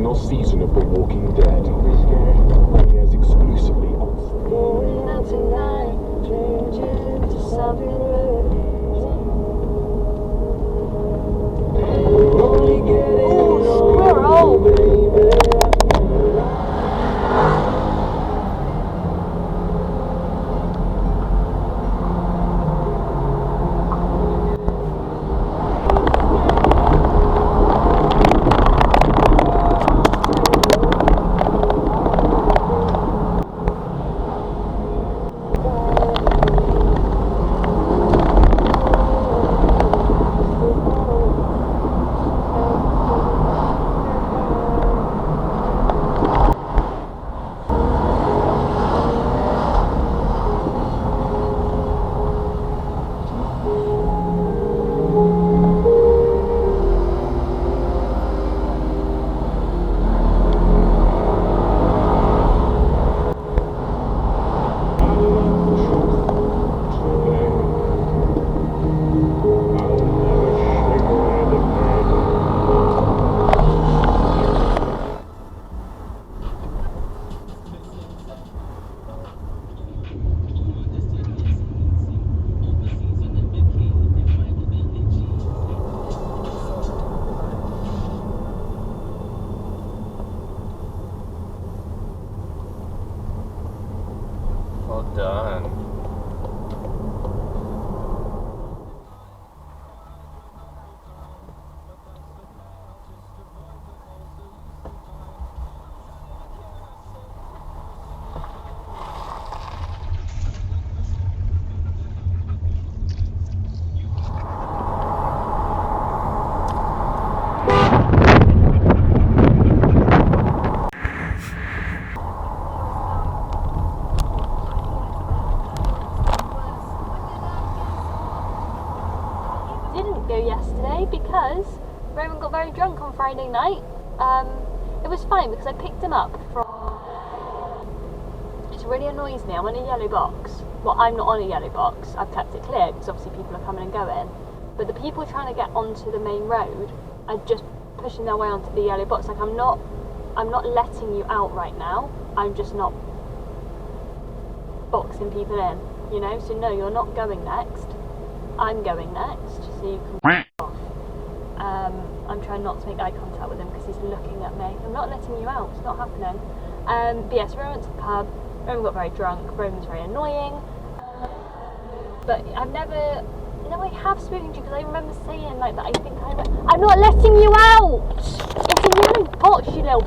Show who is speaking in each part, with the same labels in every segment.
Speaker 1: final season of The Walking Dead. Only airs exclusively on.
Speaker 2: Going out tonight, changing to something only getting squirrel, baby.
Speaker 3: Well done.
Speaker 2: Didn't go yesterday because Roman got very drunk on Friday night. It was fine because I picked him up from... It really annoys me, I'm on a yellow box. Well, I'm not on a yellow box, I've kept it clear because obviously people are coming and going. But the people trying to get onto the main road are just pushing their way onto the yellow box. Like I'm not letting you out right now, I'm just not boxing people in, you know? So no, you're not going next. I'm going next, so you can off. I'm trying not to make eye contact with him because he's looking at me. I'm not letting you out, it's not happening. But yes, Roman went to the pub, Roman got very drunk, Roman's very annoying. But I've never, no, I have spoken to you because I remember saying like that I think I'm not letting you out! It's a yellow box, you little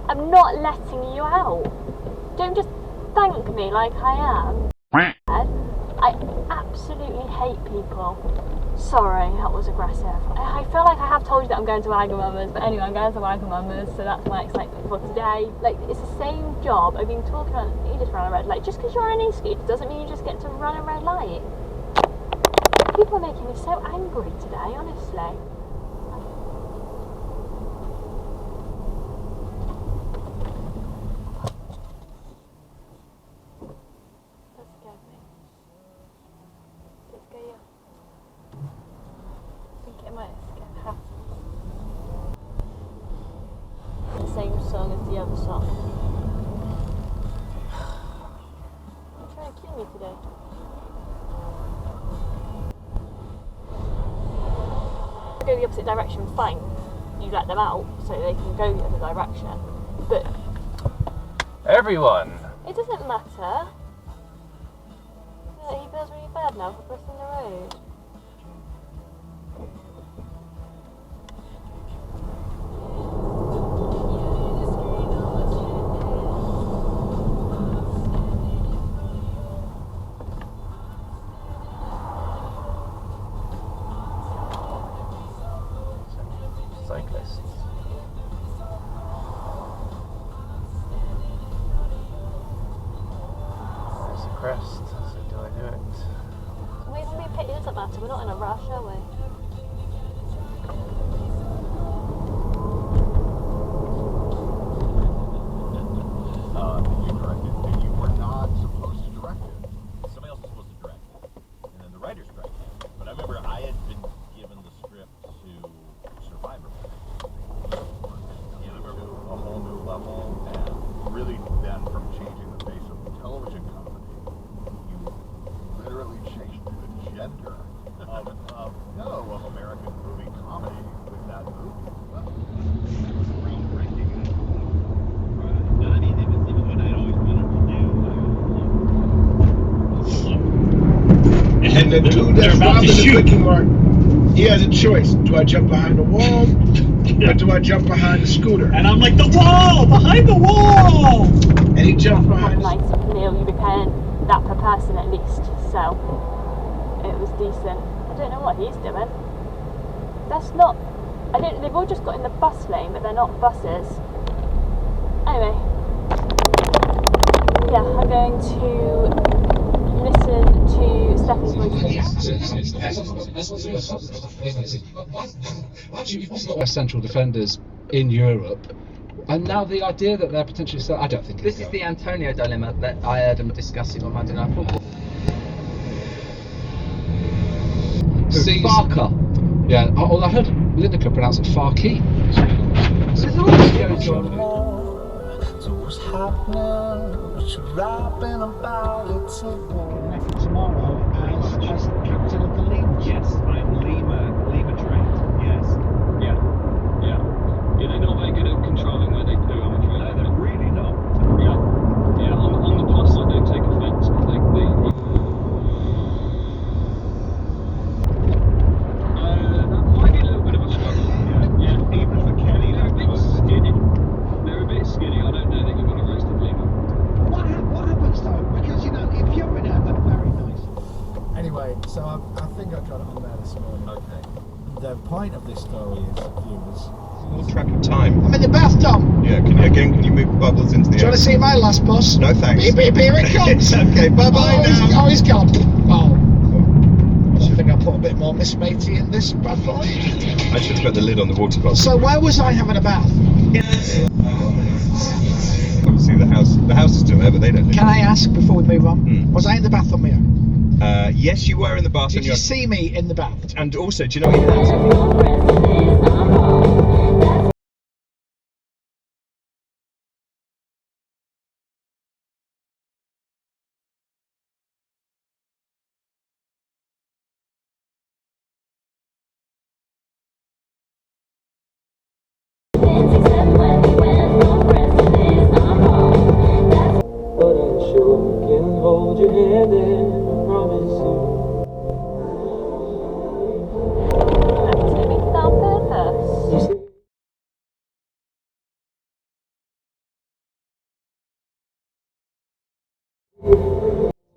Speaker 2: I'm not letting you out. Don't just thank me like I am. I absolutely hate people. Sorry, that was aggressive. I feel like I have told you that I'm going to Wagamama's, but anyway, I'm going to Wagamama's, so that's my excitement for today. Like, it's the same job. I've been talking about, you just run a red light. Just because you're on an e-scooter doesn't mean you just get to run a red light. People are making me so angry today, honestly. Same song as the other song. You're trying to kill me today. Go the opposite direction, fine. You let them out so they can go the other direction. But
Speaker 3: Everyone!
Speaker 2: it doesn't matter. He feels really bad now for crossing the road.
Speaker 3: Cyclists. There's a crest, so do I do it?
Speaker 2: It doesn't matter, we're not in a rush, are we?
Speaker 4: You corrected, and you were not supposed to direct it. Somebody else was supposed to direct it, and then the writers corrected it. But I remember I had been given the script to
Speaker 5: the dude
Speaker 6: They're
Speaker 5: that's
Speaker 6: about
Speaker 5: robbing
Speaker 6: to
Speaker 5: the
Speaker 6: shoot.
Speaker 5: Quickie Mart, he has a choice. Do I jump behind the wall or do I jump behind the scooter?
Speaker 6: And I'm like, the wall! Behind the wall!
Speaker 5: And he jumps behind the
Speaker 2: Nice meal, you'd be paying that per person at least, so it was decent. I don't know what he's doing. That's not, I don't, they've all just got in the bus lane, but they're not buses. Anyway, yeah, I'm going to listen to Stephanie's
Speaker 7: voice. Central defenders in Europe, and now the idea that they're potentially I don't think
Speaker 8: this is the Antonio dilemma that I heard them discussing on Monday Night Football.
Speaker 7: Barker. Yeah, I heard Lineker pronounce it Farkey.
Speaker 8: There's all this goes on.
Speaker 9: So what's happening? What you rapping about it today?
Speaker 1: Tomorrow as captain of the league.
Speaker 10: Yes, I'm Lima trained. Yes. Yeah. Yeah. Yeah, they're not very good at controlling where they poo, I'm afraid. No, they're really not. Yeah. Yeah, on the plus I don't take offence, but that might be a little bit of a struggle. Yeah.
Speaker 1: Even for Kenny,
Speaker 10: They're a bit skinny. They're a bit skinny. I don't know that you've got arrested Lima.
Speaker 1: What happens though? Because if you're in a very nice.
Speaker 4: Anyway, so I think I got it on there this morning.
Speaker 10: Okay.
Speaker 4: The point of this story is, viewers.
Speaker 11: Lose track of time.
Speaker 5: I'm in the bath, Tom.
Speaker 11: Yeah, can you move bubbles into the
Speaker 5: Do you want to see my last bus?
Speaker 11: No thanks.
Speaker 5: Beep, beep, here it comes.
Speaker 11: Okay, bye bye now.
Speaker 5: He's gone. Oh. I think I put a bit more Miss Matey in this bad boy.
Speaker 11: I should have put the lid on the water bottle.
Speaker 5: So where was I having a bath?
Speaker 11: Obviously the house is still there, but they don't live.
Speaker 5: Can I ask before we move on? Was I in the bath on my own?
Speaker 11: Yes, you were in the bath.
Speaker 5: Did you see me in the bath?
Speaker 11: And also, do you know what you had?
Speaker 10: But I'm sure I can hold your hand and I promise you.
Speaker 2: activity without purpose.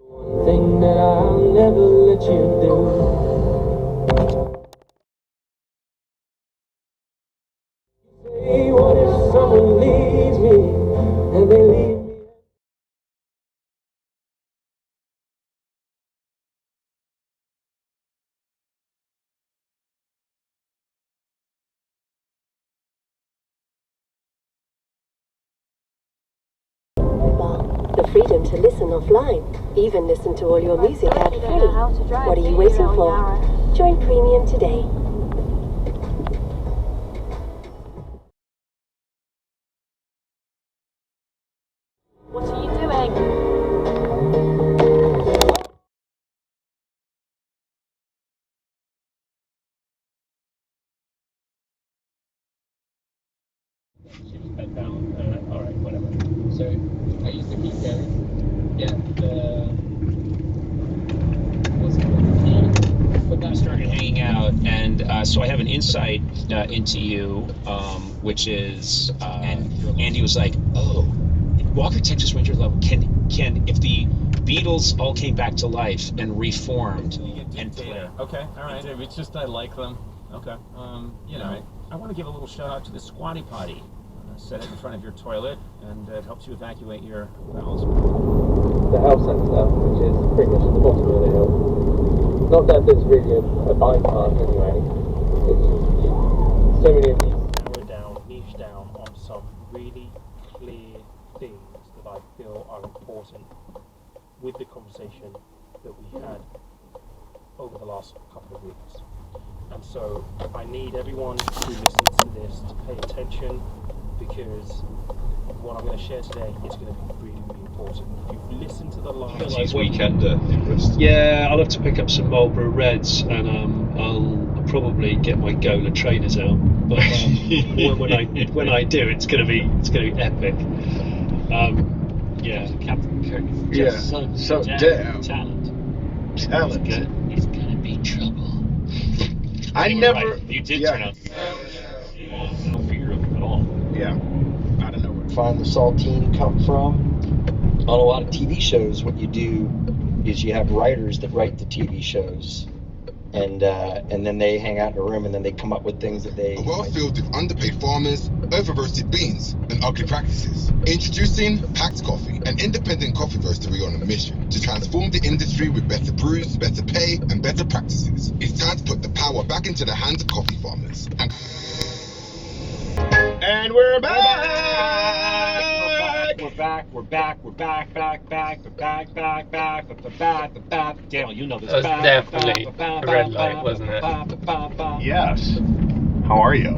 Speaker 10: One thing that I'll never let you do. Say, what if someone leaves me and they leave me?
Speaker 12: The freedom to listen offline, even listen to all your music
Speaker 2: I
Speaker 12: ad-free.
Speaker 2: don't know how to drive,
Speaker 12: What are
Speaker 2: do
Speaker 12: you waiting
Speaker 2: now,
Speaker 12: for?
Speaker 2: Yara?
Speaker 12: Join Premium today.
Speaker 2: What are you doing?
Speaker 6: She was bent down. Alright, whatever. So, I used to keep going. Yeah, what's it called? But that started hanging out, and so I have an insight into you, which is, and Andy was like, oh, Walker Texas Ranger level, can if the Beatles all came back to life and reformed and played.
Speaker 3: Okay, all right. It's just I like them. Okay. You know, I want to give a little shout out to the Squatty Potty. Set it in front of your toilet, and it helps you evacuate your bowels.
Speaker 10: The health centre, which is pretty much at the bottom of the hill. Not that there's really a bike path anyway. It's so many of these.
Speaker 6: Narrow down, niche down on some really clear things that I feel are important with the conversation that we had over the last couple of weeks. And so I need everyone who listens to this to pay attention, because what I'm going to share today is going to be really, really important. If you've listened to the last
Speaker 11: weekend interest.
Speaker 6: Yeah, I'll have to pick up some Marlboro Reds, and I'll probably get my Gola trainers out. But when I do, it's going to be epic. Yeah, Captain Kirk.
Speaker 5: Yeah.
Speaker 6: So
Speaker 5: So
Speaker 6: talent.
Speaker 5: Talent.
Speaker 6: He's
Speaker 7: trouble.
Speaker 5: I
Speaker 13: You were
Speaker 5: never.
Speaker 13: right. You did
Speaker 5: yeah.
Speaker 13: turn out. No fear of it at all.
Speaker 5: Yeah. I don't know where.
Speaker 14: Find the saltine come from. On a lot of TV shows, what you do is you have writers that write the TV shows, and then they hang out in a room, and then they come up with things that they.
Speaker 15: A world filled with underpaid farmers, over-roasted beans, and ugly practices. Introducing Packed Coffee, an independent coffee roastery on a mission to transform the industry with better brews, better pay, and better practices. It's time to put the power back into the hands of coffee farmers.
Speaker 5: And we're back.
Speaker 13: Back. Daniel, you know this.
Speaker 6: That was definitely a red light, wasn't it?
Speaker 16: Yes. How are you?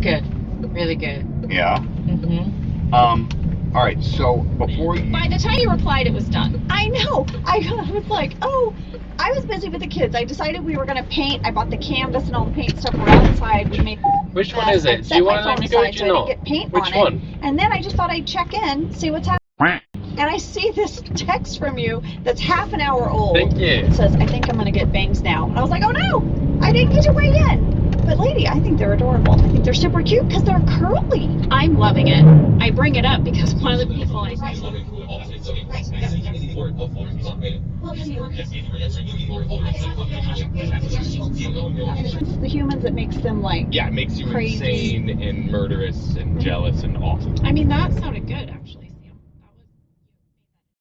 Speaker 17: Good. Really good.
Speaker 16: Yeah.
Speaker 17: Mm-hmm.
Speaker 16: All right. So before you.
Speaker 17: By the time you replied, it was done. I know. I was like, oh, I was busy with the kids. I decided we were gonna paint. I bought the canvas and all the paint stuff. We're outside. We made.
Speaker 6: Which one is it? Do you want to let me go or do you not? Which one?
Speaker 17: And then I just thought I'd check in, see what's happening. And I see this text from you that's half an hour old.
Speaker 6: Thank you.
Speaker 17: It says, I think I'm going to get bangs now. And I was like, oh no, I didn't get to weigh in. But lady, I think they're adorable. I think they're super cute because they're curly. I'm loving it. I bring it up because one of the people I it's the humans that makes them like
Speaker 18: it makes you
Speaker 17: crazy.
Speaker 18: insane and murderous and jealous and awesome.
Speaker 17: I mean, that sounded good actually.